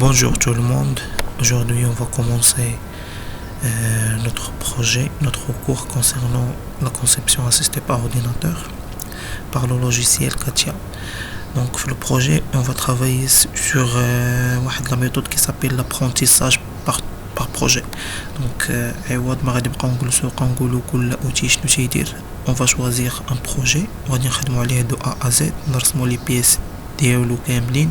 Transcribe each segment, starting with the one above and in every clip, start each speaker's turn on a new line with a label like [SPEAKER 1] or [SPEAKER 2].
[SPEAKER 1] Bonjour tout le monde. Aujourd'hui, on va commencer notre cours concernant la conception assistée par ordinateur par le logiciel Katia. Donc, le projet, on va travailler sur la méthode qui s'appelle l'apprentissage par projet. Donc, on va choisir un projet, on va dire de A à Z, on les pièces ديالو كاملين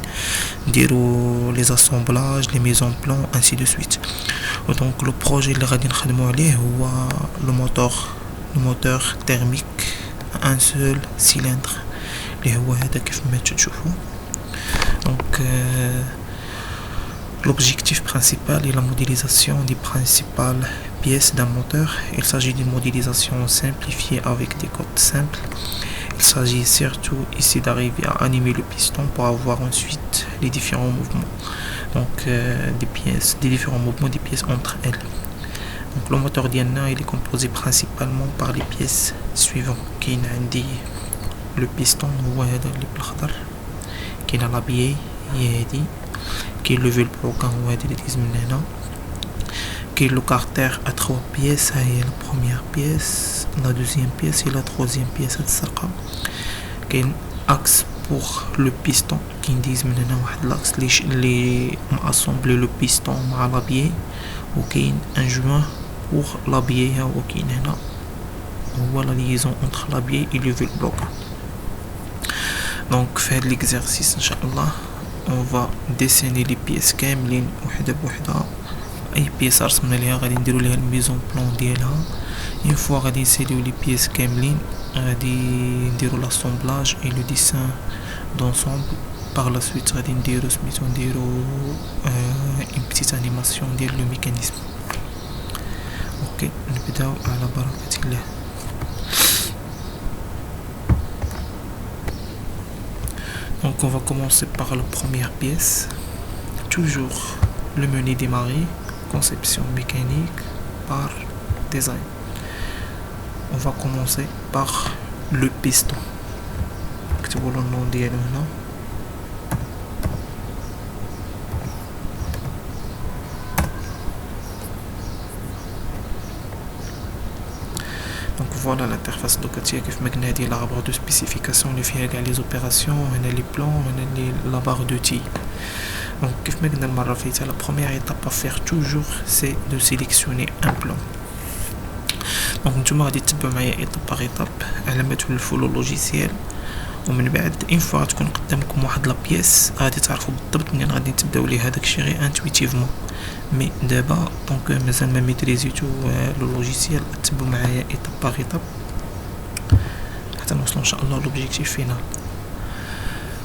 [SPEAKER 1] نديرو les assemblages les mises en plan ainsi de suite. Donc le projet اللي غادي نخدمو عليه هو le moteur thermique à un seul cylindre اللي هو هذا كيف ما تشوفوا. Donc l'objectif principal est la modélisation des principales pièces d'un moteur. Il s'agit d'une modélisation simplifiée avec des codes simples. Il s'agit surtout ici d'arriver à animer le piston pour avoir ensuite les différents mouvements. Donc des différents mouvements des pièces entre elles. Donc le moteur d'Yanna il est composé principalement par les pièces suivantes. Qui a le piston qui a la biais qui est le velcro qui est le carter à 3 pièces, c'est la première pièce, la deuxième pièce et la troisième pièce. Qui est un axe pour le piston, qui dit l'axe les assembler le piston à la biais, ou qui est un joint pour la biais, ou qui est la liaison entre la biais et le velcro. Donc faire l'exercice, Inch'Allah, on va dessiner les pièces كاملين وحدة بوحدة. اي بيس رسمنا ليها غادي نديرو ليها الميزون بلان ديالها. اون فوا غادي نساليو لي بيس كاملين غادي نديرو لاسومبلاج اي لو ديسان دونسومبل. par la suite غادي نديرو سميتو نديرو اون بتيت انيماسيون ديال لو ميكانيزم. اوكي نبداو على بركة الله. Donc on va commencer par la première pièce. Toujours le menu démarrer, conception mécanique par design. On va commencer par le piston. نكتبوا له النون ديالو هنا. Donc voilà l'interface de Katia كيف ما قلنا هذه la barre de spécification اللي فيها كاع les opérations هنا les plans هنا la barre de type. Donc كيف ما قلنا المرة فاتت la première étape à faire toujours c'est de sélectionner un plan. Donc نتوما غادي تتبعوا معايا étape par étape على ما تولفوا لو لوجيسيال. ومن بعد اون فوا تكون قدامكم واحد لا بيس غادي تعرفوا بالضبط منين غادي تبداو ليه هذاك الشيء غير انتويتيفمون. مي دابا دونك مازال ما ميتريزيتو لو لوجيسيال تتبعوا معايا ايطاب باغ ايطاب حتى نوصلوا ان شاء الله لوبجيكتيف فينال.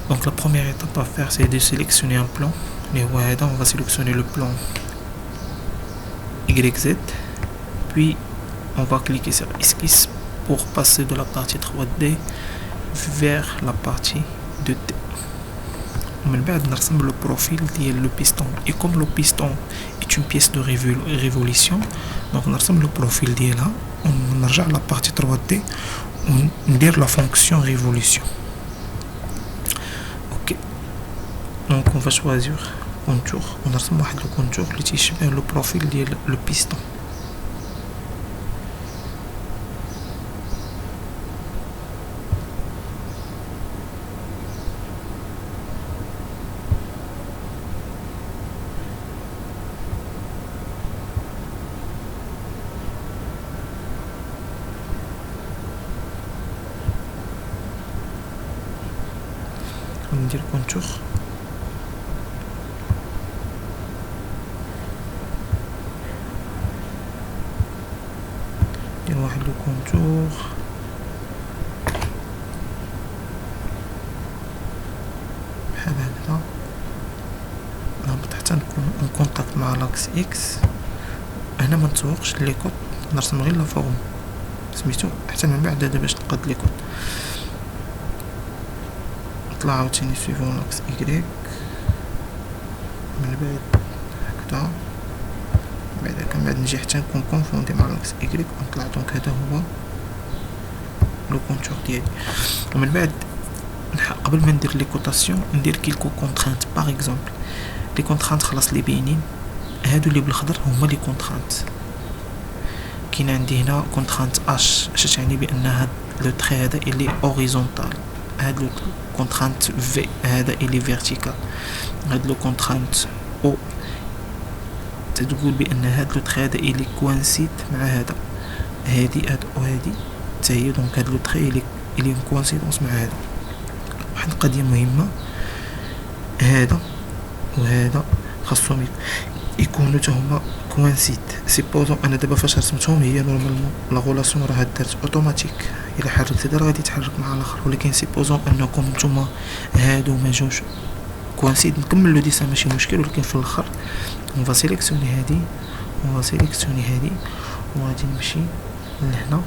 [SPEAKER 1] دونك لا بروميير ايطاب à faire c'est de sélectionner un plan. اللي هو هذا on va sélectionner le plan YZ puis on va cliquer sur esquisse pour passer de la partie 3D vers la partie 2D. ومن بعد نرسم le profil ديال le piston. Et comme le piston est une pièce de révolution, donc نرسم le profil ديالها ونرجع la partie 3D وندير la fonction révolution. Ok. Donc on va choisir contour. ونرسم واحد le contour اللي تيشبه le profil ديال le piston. ندير كونتور ندير واحد لو كونتور بحال هكذا نهبط حتى نكون اون كونتاكت مع لاكس اكس. هنا ما نتسوقش لي كود نرسم غير لا فورم سميتو حتى من بعد هذا باش نقاد لي كود. نطلع عاوتاني سويفون لاكس إيكغيك من بعد هكذا من بعد نجي حتى نكون كونفوندي مع لاكس إيكغيك ونطلع. دونك هذا هو لو كونتور ديالي. ومن بعد قبل ما ندير لي كوتاسيون ندير كيلكو كونترانت. باغ اكزومبل لي كونترانت خلاص لي باينين. هادو اللي بالخضر هما لي كونترانت. كاين عندي هنا كونترانت اش، اش تعني بان هاد لو تري هذا اللي اوريزونتال، هاد لو كونترانت في هذا اللي فيرتيكال، هاد لو كونترانت او تقول بان هاد لو تري هذا اللي كوانسيت مع هذا، هادي هاد او هادي حتى هي. دونك هاد لو تري اللي كوانسيدونس مع هذا. واحد القضيه مهمه، هذا وهذا خاصهم يكونوا حتى هما كوانسيد. سيبوزون انا دابا فاش رسمتهم هي نورمالمون لا غولاسيون راه دارت اوتوماتيك، الا حركت هذا راه غادي يتحرك مع الاخر. ولكن سيبوزون انكم نتوما هادو ما جوش كوانسيد، نكمل لو ديسان ماشي مشكل. ولكن في الاخر اون فا سيليكسيوني هادي، اون فا سيليكسيوني هادي، وغادي نمشي لهنا،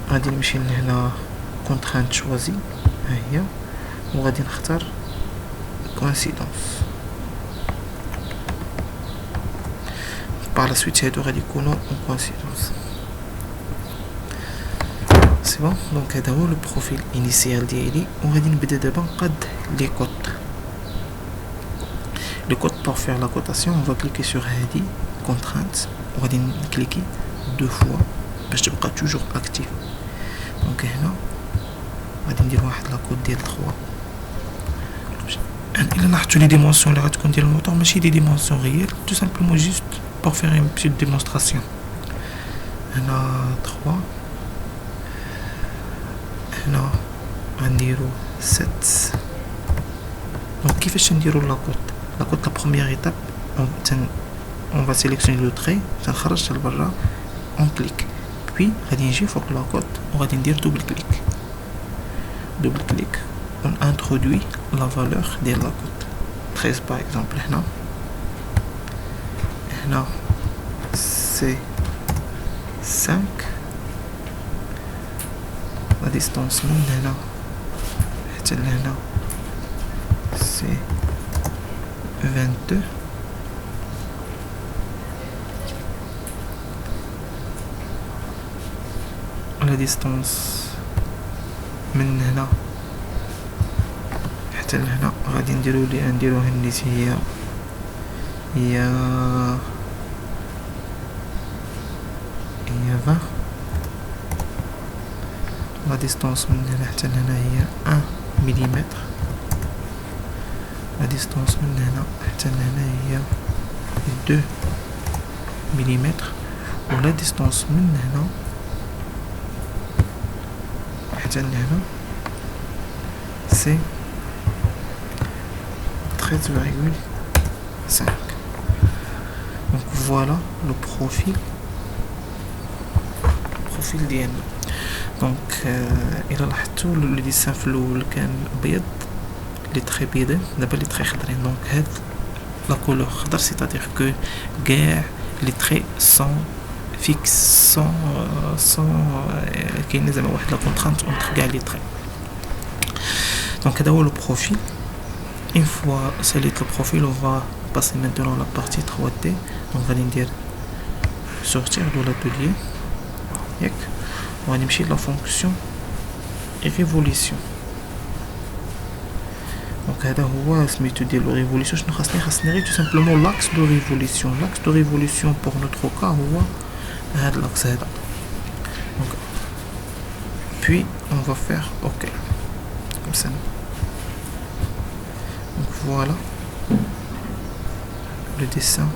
[SPEAKER 1] غادي نمشي لهنا كونترانت شوازي ها هي، وغادي نختار كوانسيدونس. par la suite هادو غادي يكونوا en coïncidence. سي بون. دونك هذا هو لو بروفيل انيسيال ديالي، وغادي نبدا دابا نقاد لي كوت. لي كوت pour faire la cotation on va cliquer sur هادي contrainte وغادي نكليكي دو فوا باش تبقى توجور اكتيف. دونك هنا غادي ندير واحد لا كود ديال 3. الا لاحظتوا لي ديمونسيون اللي غتكون ديال الموتور ماشي دي ديمونسيون ريال، تو سامبلومون جوست pour faire une petite démonstration. هنا 3، هنا غنديرو 7. دونك كيفاش نديرو لاكوت؟ لاكوت لا بروميير ايتاب on va sélectionner le trait، تنخرج لبرا اون كليك، بي غادي نجي فوق لاكوت وغادي ندير دوبل كليك. دوبل كليك on introduit la valeur ديال لاكوت 13 par exemple. هنا c'est 5. la distance من هنا حتى لهنا c'est 22. la distance من هنا حتى لهنا غادي نديروها نيت هي 20. la distance من هنا حتى لهنا هي 1 مليمتر. la distance من هنا حتى لهنا هي 2 مليمتر. و la distance من هنا حتى لهنا c'est 13,5. donc voilà le profil ديالنا. دونك الى لاحظتوا لو ديسان في الاول كان ابيض، لي تري بيضين، دابا لي تري خضرين. دونك هاد لا كولور خضر سيتادير كو كاع لي تري سون فيكس، سون كاين زعما واحد لا كونترانت اونتر كاع لي تري. دونك هذا هو لو بروفيل. une fois salit le profil on va passer maintenant la partie 3D. donc غادي ندير sortir de l'atelier ياك، وغادي نمشي لا فونكسيون ريفوليسيون. دونك هذا هو سميتو ديال ريفوليسيون. شنو خاصني غير تو سامبلومون لاكس دو ريفوليسيون. لاكس دو ريفوليسيون بور نوتر كا هو هاد لاكس هذا. دونك puis on va faire OK comme ça. donc voilà le dessin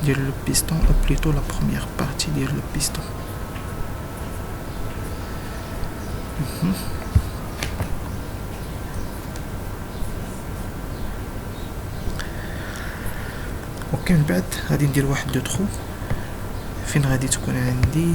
[SPEAKER 1] de le piston, ou plutôt la première partie de le piston. اوكي، من بعد غادي ندير واحد دو ترو فين غادي تكون عندي